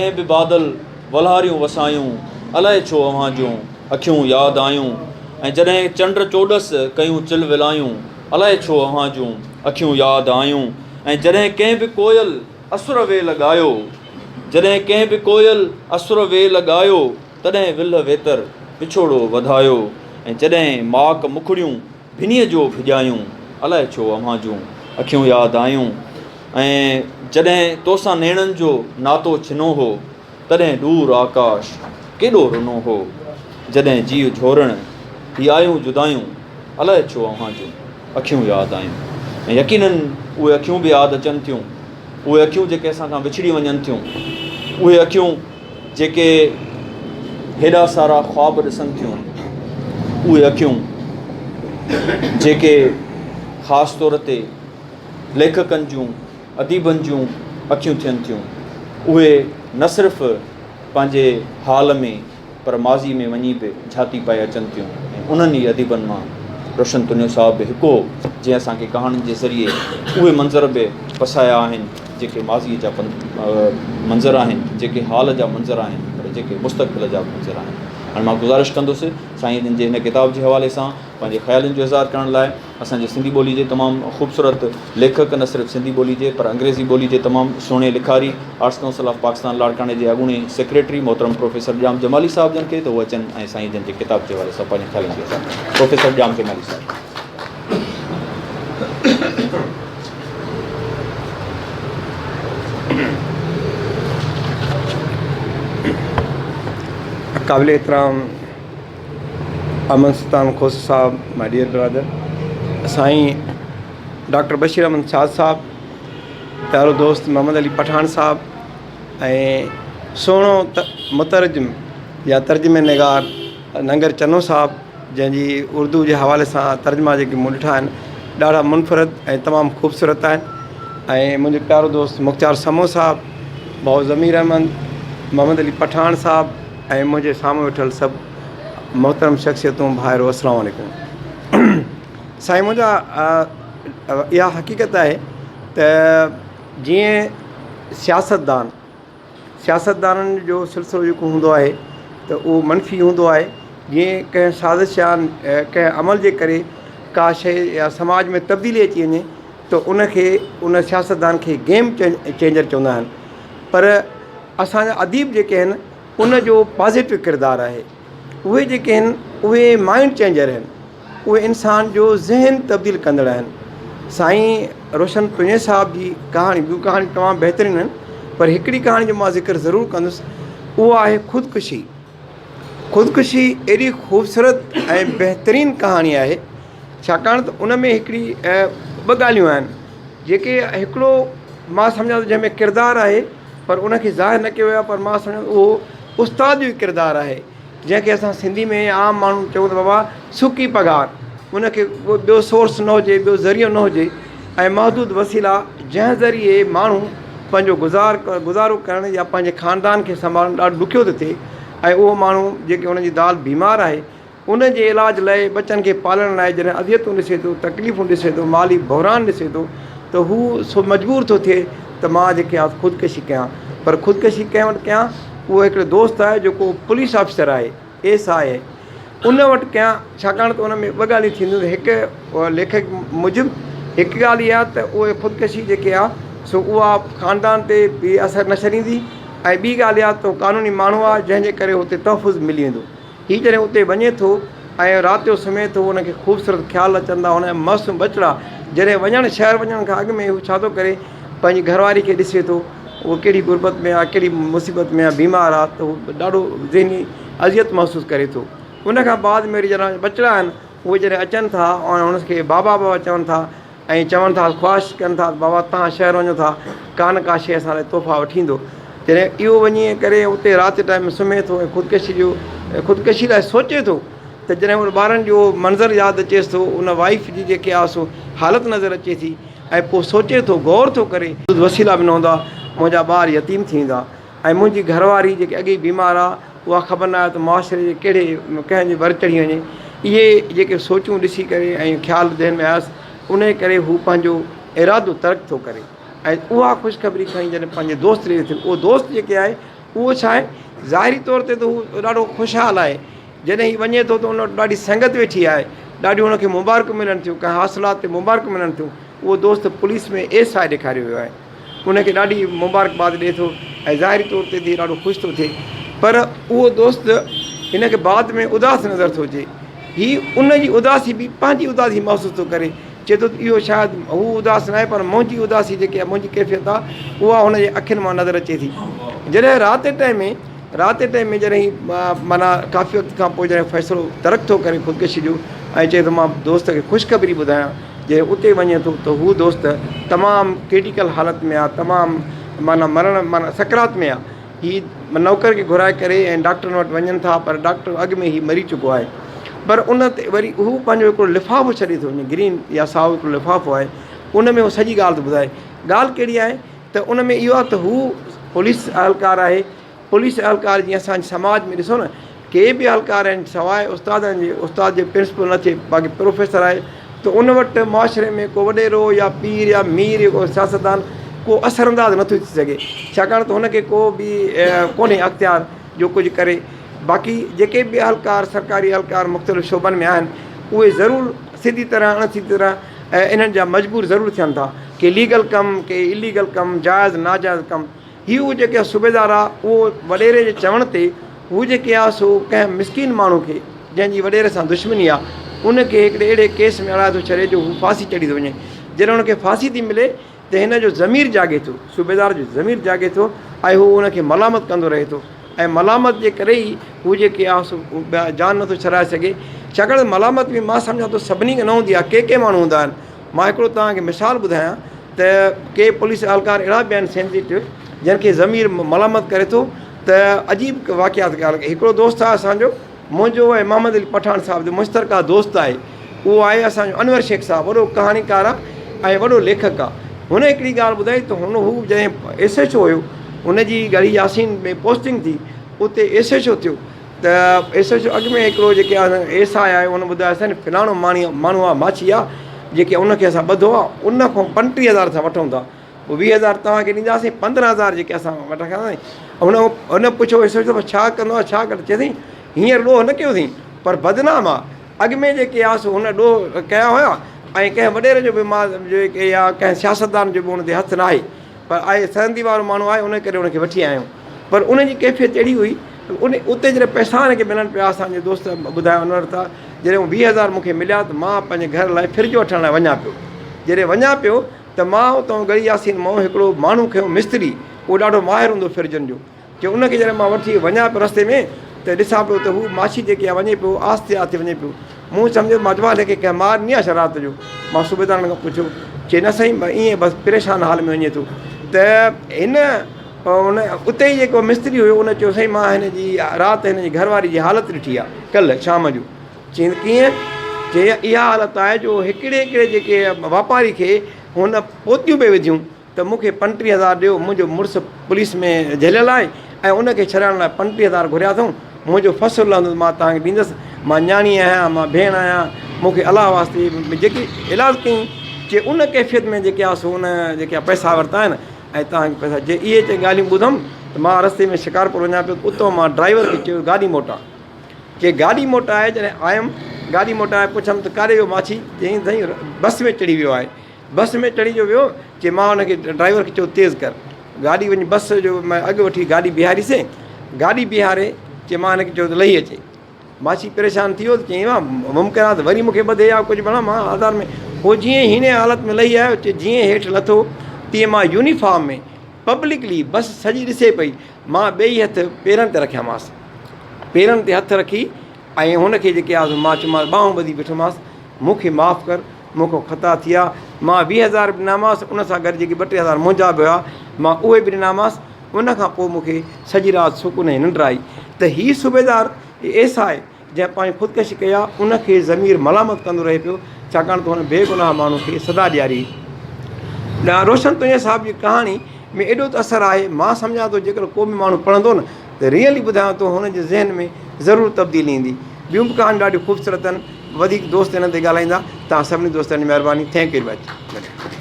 कंहिं बि बादल वलहारियूं वसायूं, अलाए छो अव्हां जूं अखियूं यादि आयूं। ऐं जॾहिं चंड चोॾस कयूं चिल विलायूं, अलाए छो अव्हां जूं अखियूं यादि आयूं। ऐं जॾहिं कंहिं बि कोयल असुर वे लॻायो, जॾहिं कंहिं बि कोयल असुर वे लॻायो, तॾहिं विल वेतर विछोड़ो वधायो। ऐं जॾहिं माक मुखड़ियूं भिनीअ जो भिॼायूं, अलाए छो अव्हां जूं अखियूं यादि आयूं। ऐं जॾहिं तोसां नेणनि जो नातो छिनो हो, तॾहिं दूर आकाश केॾो रुनो हो। जॾहिं जीउ झोरण थी आयूं जुदायूं, अलाए छो अव्हां जूं अखियूं यादि आयूं। ऐं यकीननि उहे अखियूं बि यादि अचनि थियूं, उहे अखियूं जेके असां खां विछड़ी वञनि थियूं, उहे अखियूं जेके हेॾा सारा ख़्वाब ॾिसनि थियूं, उहे अखियूं जेके ख़ासि तौर ते लेखकनि जूं अदीबनि जूं अखियूं थियनि थियूं, उहे न सिर्फ़ु पंहिंजे हाल में पर माज़ी में वञी बि झाती पाए अचनि थियूं। ऐं उन्हनि ई अदीबनि मां रोशन तुनियो साहिबु बि हिकु हो, जंहिं असांखे कहाणियुनि जे ज़रिए उहे मंज़र बि पसाया आहिनि जेके माज़ीअ जा मंज़र आहिनि, जेके हाल जा मंज़र आहिनि, पर जेके मुस्तक़बिल जा मंज़र आहिनि। हाणे मां गुज़ारिश कंदुसि साईं जन जे हिन किताब जे हवाले सां पंहिंजे ख़्यालनि जो इज़हार करण लाइ असांजे सिंधी ॿोली जे तमामु ख़ूबसूरत लेखक, न सिर्फ़ु सिंधी ॿोली जे पर अंग्रेज़ी ॿोली जे तमामु सुहिणे लिखारी आर्ट्स काउंसिल ऑफ पाकिस्तान लाड़काने जे अॻूणे सेक्रेटरी मोहतरम प्रोफेसर ॼाम जमाली साहिब जन खे त उहे अचनि ऐं साईं जन जे किताब जे हवाले सां पंहिंजे ख़्यालनि जो इज़हार। प्रोफेसर ॼाम जमाली साहिब। काबिल एहतराम अमन सुल्तान खोस साहब, माय डियर ब्रदर, साईं डॉक्टर बशीर अहमद शाद साहब, प्यारो दोस्त मोहम्मद अली पठान साहब, ऐं सुहिणो मुतरजम या तर्जुमे निगार नंगर चनो साहब, जंहिंजी उर्दू जे हवाले सां तर्जुमा जेके मूं ॾिठा आहिनि ॾाढा मुनफ़रद ऐं तमामु ख़ूबसूरत आहिनि। ऐं मुंहिंजो प्यारो दोस्त मुख़्तियार समो साहब, भाउ ज़मीर अहमद, मोहम्मद अली पठान साहब, ऐं मुंहिंजे साम्हूं वेठल सभु मोहतरम शख़्सियतूं भाइरो, अस्सलाम वालेकुम। साईं, मुंहिंजा इहा हक़ीक़त आहे त जीअं सियासतदाननि जो सिलसिलो जेको हूंदो आहे त उहो मनफ़ी हूंदो आहे। जीअं कंहिं साज़िश या कंहिं अमल जे करे का शइ या समाज में तब्दीली अची वञे त उनखे उन सियासतदान खे गेम चेंजर चवंदा आहिनि। पर असांजा अदीब जेके आहिनि उनजो पॉज़िटिव किरदारु आहे। उहे जेके आहिनि उहे माइंड चेंजर आहिनि, उहे इंसान जो ज़हन तब्दील कंदड़ आहिनि। साईं रोशन तुनिया साहिब जी कहाणी, ॿियूं कहाणी तमामु बहितरीनु आहिनि, पर हिकिड़ी कहाणी जो मां ज़िक्र ज़रूरु कंदुसि, उहा आहे ख़ुदकुशी। ख़ुदकुशी एॾी ख़ूबसूरत ऐं बहितरीनु कहाणी आहे, छाकाणि त उन में हिकिड़ी ॿ ॻाल्हियूं आहिनि जेके हिकिड़ो मां सम्झां थो जंहिंमें किरदारु आहे पर उनखे ज़ाहिर न कयो वियो आहे, पर मां सम्झां उहो उस्ताद जो किरदारु आहे, जंहिंखे असां सिंधी में आम माण्हू चऊं त बाबा सुकी पघार, उनखे को ॿियो सोर्स न हुजे, ॿियो ज़रियो न हुजे, ऐं महदूद वसीला जंहिं ज़रिए माण्हू पंहिंजो गुज़ारो करणु या पंहिंजे ख़ानदान खे संभालणु ॾाढो ॾुखियो थो थिए। ऐं उहो माण्हू जेके उनजी दाल बीमार आहे, उन जे इलाज लाइ बचनि खे पालण लाइ जॾहिं अदियतूं ॾिसे थो, तकलीफ़ूं ॾिसे थो, माली बहिरान ॾिसे थो, त हू मजबूर थो थिए त मां जेके आहे ख़ुदकशी कयां। पर ख़ुदकशी कंहिं वटि कयां? उहो हिकिड़ो दोस्त आहे जेको पुलिस ऑफिसर आहे, एस आहे, उन वटि कयां, छाकाणि त उन में ॿ ॻाल्हियूं थींदियूं। हिकु लेखक मूजिबि हिकु ॻाल्हि इहा त उहे ख़ुदकशी जेके आहे सो उहा ख़ानदान ते बि असरु न छॾींदी, ऐं ॿी ॻाल्हि इहा त क़ानूनी माण्हू आहे जंहिंजे करे हुते तहफ़ुज़ मिली वेंदो। हीअ जॾहिं उते वञे थो ऐं राति जो सुम्हे थो, उनखे ख़ूबसूरत ख़्यालु अचनि था, हुनजा मस्तु बचिड़ा जॾहिं शहर वञण खां अॻु में हू छा थो करे, पंहिंजी घरवारी खे ॾिसे थो, उहो कहिड़ी गुरबत में आहे, कहिड़ी मुसीबत में आहे, बीमार आहे, त उहो ॾाढो ज़हनी अज़ियत महसूसु करे थो। उनखां बाद में वरी जॾहिं बचिड़ा आहिनि उहे जॾहिं अचनि था ऐं हुनखे बाबा बाबा चवनि था ऐं चवनि था, ख़्वाहिश कनि था बाबा तव्हां शहर वञो था, का शइ असां लाइ तोहफ़ा वठी ईंदो। जॾहिं इहो वञी करे उते राति टाइम में सुम्हे थो ऐं ख़ुदकशी लाइ सोचे थो, त जॾहिं उन ॿारनि जो मंज़रु यादि अचेसि थो, उन वाइफ जी जेके आहे सो हालति नज़र अचे थी, ऐं पोइ सोचे थो, गौर थो करे, वसीला बि न हूंदा, मुंहिंजा ॿार यतीम थी वेंदा, ऐं मुंहिंजी घरवारी जेके अॻे बीमार आहे उहा ख़बर न आहे त मुआशिरे जे कंहिंजे वर चढ़ी वञे। इहे जेके सोचूं ॾिसी करे ऐं ख़्यालु ज़हन में आयसि, उन करे हू पंहिंजो इरादो तर्क थो करे ऐं उहा ख़ुशख़बरी खणी जॾहिं पंहिंजे दोस्त ॾे थी, उहो दोस्त जेके आहे उहो छा आहे ज़ाहिरी तौर ते त हू ॾाढो ख़ुशहाल आहे। जॾहिं हीउ वञे थो त उन वटि ॾाढी संगत वेठी आहे, ॾाढियूं हुनखे मुबारक मिलनि थियूं, कंहिं हासिलात ते मुबारक मिलनि थियूं। उहो दोस्त पुलिस में एस आहे ॾेखारियो वियो आहे, उनखे ॾाढी मुबारकबाद ॾिए थो ऐं ज़ाहिरी तौर ते बि ॾाढो ख़ुशि थो थिए। पर उहो दोस्त हिनखे बाद में उदास नज़र थो अचे। हीअ उनजी उदासी बि पंहिंजी उदासी महसूसु थो करे, चए थो इहो शायदि हू उदास न आहे, पर मुंहिंजी उदासी जेकी आहे, मुंहिंजी कैफ़ियत आहे, उहा हुनजे अखियुनि मां नज़र अचे थी। जॾहिं राति टाइम में जॾहिं माना काफ़ी वक़्त खां पोइ जॾहिं फ़ैसिलो तर्क थो करे ख़ुदकुशी जो ऐं चए थो मां दोस्त खे ख़ुशख़बरी ॿुधायां, जे उते वञे थो त हू दोस्त तमामु क्रिटिकल हालत में आहे, तमामु माना सकरात में आहे। हीअ नौकर खे घुराए करे ऐं डॉक्टरनि वटि वञनि था, पर डॉक्टर अॻु में ई मरी चुको आहे। पर उन ते वरी हू पंहिंजो हिकिड़ो लिफ़ाफ़ो छॾे थो वञे, ग्रीन या साओ हिकिड़ो लिफ़ाफ़ो आहे, उन में हू सॼी ॻाल्हि थो ॿुधाए। ॻाल्हि कहिड़ी आहे त उन में इहो आहे त हू पुलिस अहलकार आहे। पुलिस अहलकार जीअं असांजे समाज में ॾिसो न, के बि अहलकार आहिनि सवाइ उस्ताद जे प्रिंसिपल न थिए, बाक़ी प्रोफेसर आहे, त उन वटि मुआशिरे में को वॾेरो या पीर या मीर या को सियासतदान को असरअंदाज़ नथो थी सघे, छाकाणि त हुनखे को बि कोन्हे अख़्तियार जो कुझु करे। बाक़ी जेके बि अहलकार सरकारी अहलकार मुख़्तलिफ़ शोबनि में आहिनि, उहे ज़रूरु सिधी तरह अणसिधी तरह इन्हनि जा मजबूर ज़रूरु थियनि था, के लीगल कमु के इलीगल कमु, जाइज़ नाजाइज़ कमु। हीउ जेके सूबेदार आहे, उहो वॾेरे जे चवण ते हू जेके आहे सो कंहिं मिसकिन माण्हू खे जंहिंजी वॾेरे सां दुश्मनी आहे, उनखे हिकिड़े अहिड़े केस में अड़ाए थो छॾे जो हू फांसी चढ़ी थो वञे। जॾहिं हुनखे फांसी थी मिले त हिन जो ज़मीर जाॻे थो, सूबेदार जो ज़मीर जाॻे थो ऐं हू उनखे मलामत कंदो रहे थो। ऐं मलामत जे करे ई हू जेके आहे सो जान नथो छॾाए सघे, छाकाणि मलामत बि मां सम्झां थो सभिनी खे न हूंदी आहे, के माण्हू हूंदा आहिनि। मां हिकिड़ो तव्हांखे मिसाल ॿुधायां त के पुलिस अहलकार अहिड़ा बि आहिनि सेंसिटिव, जंहिंखे ज़मीर मलामत करे थो त अजीब वाक़ियात ॻाल्हि। हिकिड़ो दोस्त आहे असांजो, मुंहिंजो ऐं मोहम्मद अली पठान साहिब जो मुश्तरका दोस्त आहे, उहो आहे असांजो अनवर शेख साहिबु, वॾो कहाणीकार आहे ऐं वॾो लेखक आहे। हुन हिकिड़ी ॻाल्हि ॿुधाई त हू जंहिं SHO हुयो, हुनजी गढ़ी यासीन में पोस्टिंग थी, उते SHO थियो त SHO अॻु में हिकिड़ो जेके आहे SI आहे, हुन ॿुधायो असांजो फिलाणो माण्हू आहे माछी आहे, जेके उनखे असां ॿधो आहे, उन खां 35,000 असां वठूं था, पोइ 20,000 तव्हांखे ॾींदासीं, 15,000 जेके असां वठंदासीं। हुन पुछो SHO छा कंदो आहे, छा करे, चए थी हींअर ॾोह न कयो अथई, पर बदनाम आहे। अॻु में जेके आहे सो हुन ॾोह कया हुया ऐं कंहिं वॾेरे जो बि मां जेके या कंहिं सियासतदान जो बि हुन ते हथु न आहे, पर आहे सहंदी वारो माण्हू आहे, उन करे उनखे वठी आया आहियूं। पर उनजी कैफ़ियत अहिड़ी हुई, उते जॾहिं पैसा हिनखे मिलनि पिया, असांजे दोस्त ॿुधायो अनवर था, जॾहिं 20,000 मूंखे मिलिया त मां पंहिंजे घर लाइ फ्रिज वठण लाइ वञा पियो। जॾहिं वञा पियो त मां उतां गढ़ी यासीन मां हिकिड़ो माण्हू खयो मिस्त्री, उहो ॾाढो माहिर हूंदो फ्रिजनि जो, की उनखे जॾहिं मां वठी वञा पियो रस्ते में त ॾिसां पियो त हू माछी जेकी आहे वञे पियो, आस्ते आस्ते वञे पियो। मूं सम्झो मां चवां हिनखे कंहिं मार नी आहे छा राति जो। मां सूबेदार खां पुछियो, चई न साईं, ईअं बसि परेशान हाल में वञे थो। त हिन उन उते ई जेको मिस्त्री हुयो, उन चयो साईं मां हिनजी राति हिनजी घरवारी जी हालति ॾिठी आहे कल्ह शाम जो। चई कीअं? चई इहा हालत आहे जो हिकिड़े जेके वापारी खे हुन पोतियूं बि विधियूं त मूंखे 35,000 ॾियो, मुंहिंजो मुड़ुसु पुलिस में झलियल आहे ऐं उनखे छॾाइण लाइ 35,000 घुरिया अथऊं, मुंहिंजो फ़सुलु लहंदो मां तव्हांखे ॾींदुसि, मां न्याणी आहियां, मां भेण आहियां, मूंखे अलाह वास्ते जेकी इलाजु कयईं। चए उन कैफ़ियत में जेके आहे सो उन जेके आहे पैसा वरिता आहिनि ऐं तव्हांखे पैसा, जे इहे चई ॻाल्हियूं ॿुधमि त मां रस्ते में शिकारपुर वञा पियो, उतां मां ड्राइवर खे चयो गाॾी मोटा। चई गाॾी मोटाए, जॾहिं आयुमि गाॾी मोटाए पुछियमि त काॾे वियो माछी? चई साईं बस में चढ़ी वियो आहे। बस में चढ़ी जो वियो? चई मां हुनखे ड्राइवर खे चयो तेज़ कर गाॾी, वञी बस जो मां अॻु वठी गाॾी बीहारीसीं, गाॾी बीहारे चई मां हिनखे चयो त लही अचे। माछी परेशान थी वियो त चई मां मुमकिन आहे त वरी मूंखे ॿधे या कुझु बणा मां आधार में। पोइ जीअं हिन हालत में लही आयो, चई जीअं हेठि लथो तीअं मां यूनिफॉर्म में पब्लिकली बस सॼी ॾिसे पई, मां ॿई हथ पेरनि ते रखियामांसि, पेरनि ते हथु रखी ऐं हुनखे जेके आहे मां चयोमांसि ॿाहूं ॿधी बीठोमांसि, मूंखे माफ़ु कर, मूंखां ख़ता थी आहे। मां 20,000 बि ॾिनामांसि, उन सां गॾु जेके 2-3,000 मुंहिंजा बि हुआ मां उहे बि ॾिनामांसि। उन खां पोइ मूंखे सॼी राति सुकून जी निंड आई। त हीअ सूबेदार ऐसा आहे जंहिं पंहिंजी ख़ुदकशी कई आहे, उनखे ज़मीर मलामत कंदो रहे पियो, छाकाणि त हुन बेगुनाह माण्हू खे सदा ॾियारी। रोशन तुंहिंजे साहिब जी कहाणी में एॾो त असरु आहे, मां सम्झां थो जेकर को बि माण्हू पढ़ंदो न त रियली ॿुधायां थो हुनजे ज़हन में ज़रूरु तब्दीली ईंदी। ॿियूं बि कहाणी ॾाढियूं ख़ूबसूरत आहिनि, वधीक दोस्त हिन ते ॻाल्हाईंदा। तव्हां सभिनी दोस्तनि जी महिरबानी, थैंक यू वेरी मच।